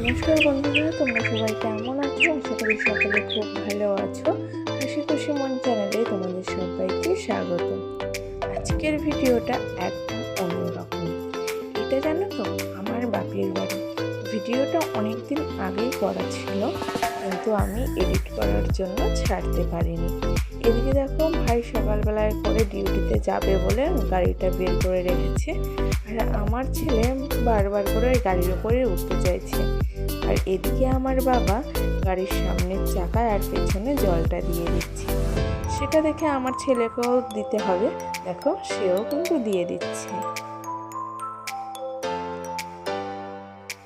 নমস্কার বন্ধুরা, তোমরা সবাই কেমন আছো? আশা করি সকলে খুব ভালো আছো। হাসি খুশি মন চ্যানেলে তোমাদের সবাইকে স্বাগত। আজকের ভিডিওটা একদম অন্যরকম। এটা জানো তো, আমার বাপের বাড়ি। ভিডিওটা অনেকদিন আগেই করা ছিল, কিন্তু আমি এডিট করার জন্য ছাড়তে পারিনি। এদিকে দেখো, ভাই সকালবেলায় করে ডিউটিতে যাবে বলে গাড়িটা বের করে রেখেছে, আর আমার ছেলে বারবার করে গাড়ির উপরে উঠতে চাইছে। আর এদিকে আমার বাবা গাড়ির সামনের চাকায় আর পেছনে জলটা দিয়ে দিচ্ছে। সেটা দেখে আমার ছেলেকেও দিতে হবে। দেখো, সেও কিন্তু দিয়ে দিচ্ছে।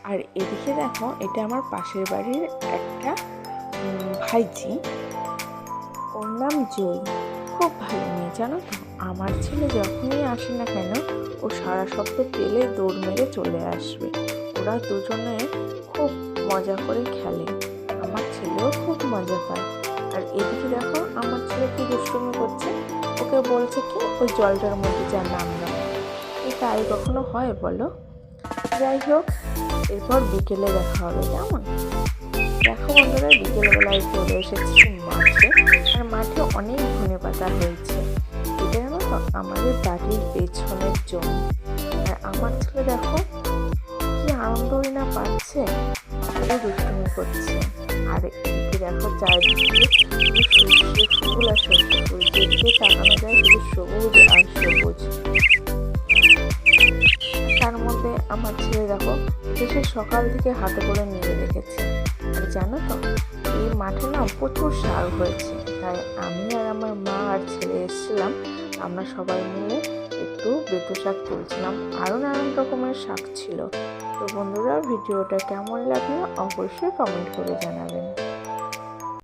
আর এদিকে দেখো, এটা আমার পাশের বাড়ির একটা ভাইজি, ওর নাম জয়। খুব ভালো মেয়ে জানো তো। আমার ছেলে যখনই আসে না কেন, ও সারা সপ্তাহ পেলে দৌড় মেরে চলে আসবে। ওরা দুজনে খুব মজা করে খেলে, আমার ছেলেও খুব মজা পায়। আর এদিকে দেখো, আমার ছেলে কি দুষ্টুমি করছে, ওকে বলছে কি ওই জলটার মধ্যে যা নামলো। তাই কখনো হয় বলো? যাই হোক, এরপর বিকেলে দেখা হবে কেমন। দেখো বন্ধুরা, বিকেলবেলায় চলে এসেছি মাঠে। আর মাঠে অনেক ধনেপাতা হয়েছে। এটা জানো তো, আমাদের বাড়ির পেছনের জমি। আর আমার ছেলে দেখো কি আনন্দই না পাচ্ছে, খুবই দুষ্টুমি করছে। আর এদিকে দেখো, চারিদিকে সর্ষে ফুল আর সর্ষে ফুল, যেদিকে তাকানো যায় শুধু সবুজ আর সবুজ। তার মধ্যে আমার ছেলে দেখো সে সকাল থেকে হাতে করে নিয়ে রেখেছে। আর জানো তো, এই মাঠে না প্রচুর শাক হয়েছে। তাই আমি আর আমার মা আর ছেলে এসেছিলাম, আমরা সবাই মিলে একটু বেতো শাক তুলছিলাম। আরও নানান রকমের শাক ছিল। তো বন্ধুরা, ভিডিওটা কেমন লাগলো অবশ্যই কমেন্ট করে জানাবেন।